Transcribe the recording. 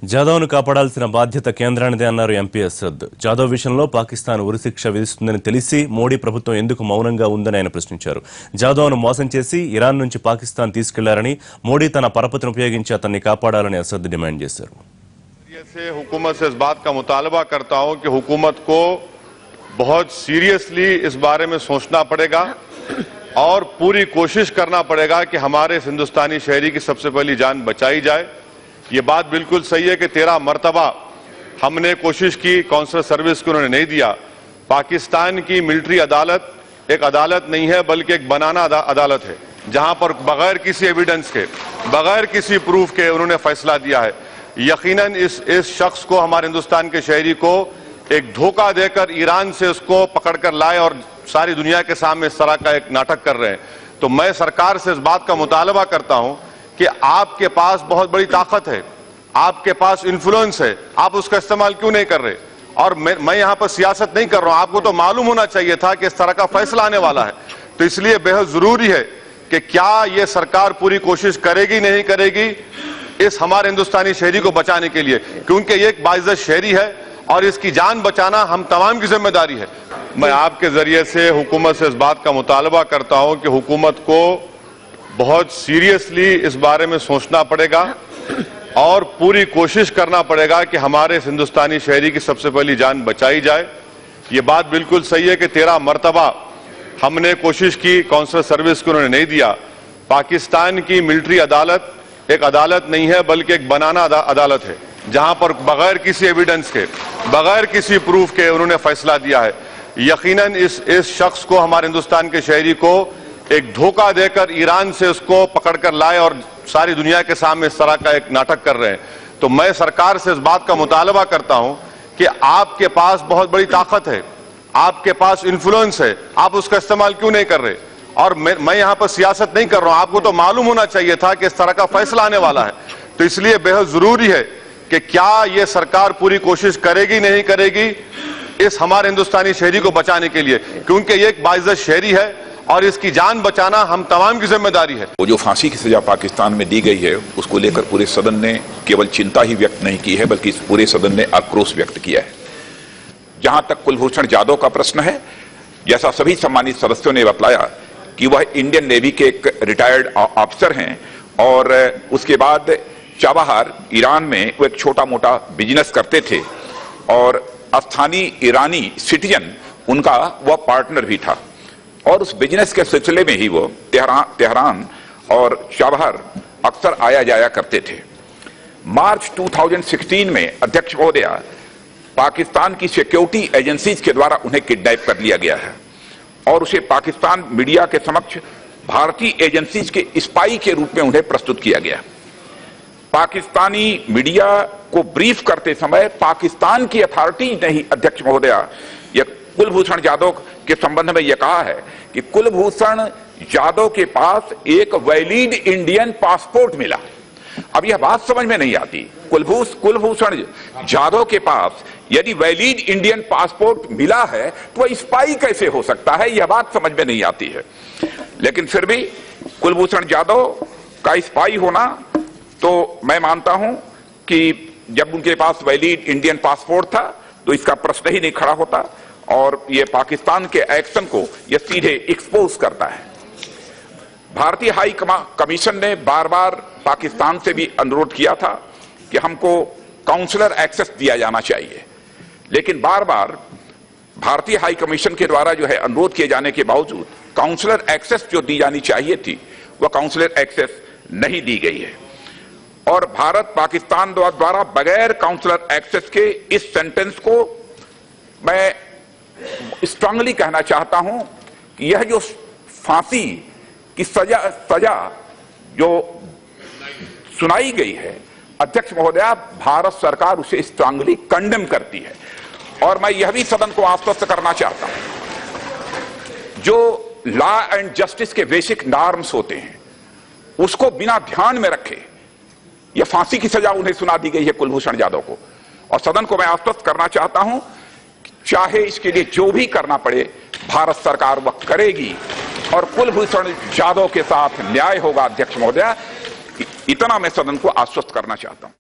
జాదవ్ను కాపాడాల్సిన బాధ్యత కేంద్రానిదే అన్నారు ఎంపీ అసద్. జాదవ్ విషయంలో పాకిస్తాన్ ఉరిశిక్ష విధిస్తుందని తెలిసి మోడీ ప్రభుత్వం ఎందుకు మౌనంగా ఉందని ఆయన ప్రశ్నించారు. జాదవ్ను మోసం చేసి ఇరాన్ నుంచి పాకిస్తాన్ తీసుకెళ్లారని, మోడీ తన పరపతిని ఉపయోగించి అతన్ని కాపాడాలని అసద్ డిమాండ్ చేశారు. हुकूमत से इस बात का मुतालबा करता हूं कि हुकूमत को बहुत सीरियसली इस बारे में सोचना पड़ेगा और पूरी कोशिश करना पड़ेगा कि हमारे हिंदुस्तानी शहरी की सबसे पहली जान बचाई जाए. ये बात बिल्कुल सही है कि 13 मरतबा हमने कोशिश की, काउंसलर सर्विस को उन्होंने नहीं दिया. पाकिस्तान की मिलिट्री अदालत एक अदालत नहीं है बल्कि एक बनाना अदालत है, जहां पर बगैर किसी एविडेंस के, बगैर किसी प्रूफ के उन्होंने फैसला दिया है. यकीनन इस शख्स को, हमारे हिंदुस्तान के शहरी को एक धोखा देकर ईरान से उसको पकड़कर लाए और सारी दुनिया के सामने इस तरह का एक नाटक कर रहे हैं. तो मैं सरकार से इस बात का मुतालबा करता हूं कि आपके पास बहुत बड़ी ताकत है, आपके पास इन्फ्लुएंस है, आप उसका इस्तेमाल क्यों नहीं कर रहे? और मैं यहां पर सियासत नहीं कर रहा हूं, आपको तो मालूम होना चाहिए था कि इस तरह का फैसला आने वाला है. तो इसलिए बेहद जरूरी है कि क्या ये सरकार पूरी कोशिश करेगी नहीं करेगी इस हमारे हिंदुस्तानी शहरी को बचाने के लिए, क्योंकि ये एक बाइज्जत शहरी है और इसकी जान बचाना हम तमाम की जिम्मेदारी है. मैं आपके जरिए से हुकूमत से इस बात का मुतालबा करता हूं कि हुकूमत को बहुत सीरियसली इस बारे में सोचना पड़ेगा और पूरी कोशिश करना पड़ेगा कि हमारे हिंदुस्तानी शहरी की सबसे पहली जान बचाई जाए. ये बात बिल्कुल सही है कि 13 मरतबा हमने कोशिश की, काउंसलर सर्विस को उन्होंने नहीं दिया. पाकिस्तान की मिलिट्री अदालत एक अदालत नहीं है बल्कि एक बनाना अदालत है, जहां पर बगैर किसी एविडेंस के, बगैर किसी प्रूफ के उन्होंने फैसला दिया है. यकीनन इस शख्स को, हमारे हिंदुस्तान के शहरी को एक धोखा देकर ईरान से उसको पकड़कर लाए और सारी दुनिया के सामने इस तरह का एक नाटक कर रहे हैं. तो मैं सरकार से इस बात का मुतालबा करता हूं कि आपके पास बहुत बड़ी ताकत है, आपके पास इन्फ्लुएंस है, आप उसका इस्तेमाल क्यों नहीं कर रहे? और मैं यहां पर सियासत नहीं कर रहा हूं, आपको तो मालूम होना चाहिए था कि इस तरह का फैसला आने वाला है. तो इसलिए बेहद जरूरी है कि क्या ये सरकार पूरी कोशिश करेगी नहीं करेगी इस हमारे हिंदुस्तानी शहरी को बचाने के लिए, क्योंकि ये एक बाइज्जत शहरी है और इसकी जान बचाना हम तमाम की जिम्मेदारी है. वो जो फांसी की सजा पाकिस्तान में दी गई है, उसको लेकर पूरे सदन ने केवल चिंता ही व्यक्त नहीं की है बल्कि इस पूरे सदन ने आक्रोश व्यक्त किया है. जहां तक कुलभूषण जाधव का प्रश्न है, जैसा सभी सम्मानित सदस्यों ने बतलाया कि वह इंडियन नेवी के एक रिटायर्ड ऑफिसर हैं और उसके बाद चाबहार ईरान में वो एक छोटा मोटा बिजनेस करते थे और स्थानीय ईरानी सिटीजन उनका वह पार्टनर भी था और उस बिजनेस के सिलसिले में ही वो तेहरान और चाबहार अक्सर आया जाया करते थे. मार्च 2016 में अध्यक्ष महोदय पाकिस्तान की सिक्योरिटी एजेंसीज के द्वारा उन्हें किडनैप कर लिया गया है और उसे पाकिस्तान मीडिया के समक्ष भारतीय एजेंसीज के स्पाई के रूप में उन्हें प्रस्तुत किया गया. पाकिस्तानी मीडिया को ब्रीफ करते समय पाकिस्तान की अथॉरिटी ने ही अध्यक्ष महोदय यह कुलभूषण जाधव के संबंध में यह कहा है कि कुलभूषण जाधव के पास एक वैलिड इंडियन पासपोर्ट मिला. अब यह बात समझ में नहीं आती, कुलभूषण जाधव के पास यदि वैलिड इंडियन पासपोर्ट मिला है तो वह स्पाई कैसे हो सकता है, यह बात समझ में नहीं आती है. लेकिन फिर भी कुलभूषण जाधव का स्पाई होना, तो मैं मानता हूं कि जब उनके पास वैलिड इंडियन पासपोर्ट था तो इसका प्रश्न ही नहीं खड़ा होता और यह पाकिस्तान के एक्शन को यह सीधे एक्सपोज करता है. भारतीय हाई कमीशन ने बार बार पाकिस्तान से भी अनुरोध किया था कि हमको काउंसलर एक्सेस दिया जाना चाहिए, लेकिन बार बार भारतीय हाई कमीशन के द्वारा जो है अनुरोध किए जाने के बावजूद काउंसलर एक्सेस जो दी जानी चाहिए थी वह काउंसलर एक्सेस नहीं दी गई है. और भारत पाकिस्तान द्वारा बगैर काउंसलर एक्सेस के इस सेंटेंस को मैं स्ट्रांगली कहना चाहता हूं कि यह जो फांसी की सजा जो सुनाई गई है, अध्यक्ष महोदय भारत सरकार उसे स्ट्रांगली कंडेम करती है. और मैं यह भी सदन को आश्वस्त करना चाहता हूं, जो लॉ एंड जस्टिस के बेसिक नॉर्म्स होते हैं उसको बिना ध्यान में रखे यह फांसी की सजा उन्हें सुना दी गई है कुलभूषण जाधव को. और सदन को मैं आश्वस्त करना चाहता हूं, चाहे इसके लिए जो भी करना पड़े भारत सरकार वह करेगी और कुलभूषण जाधव के साथ न्याय होगा. अध्यक्ष महोदय, इतना मैं सदन को आश्वस्त करना चाहता हूं.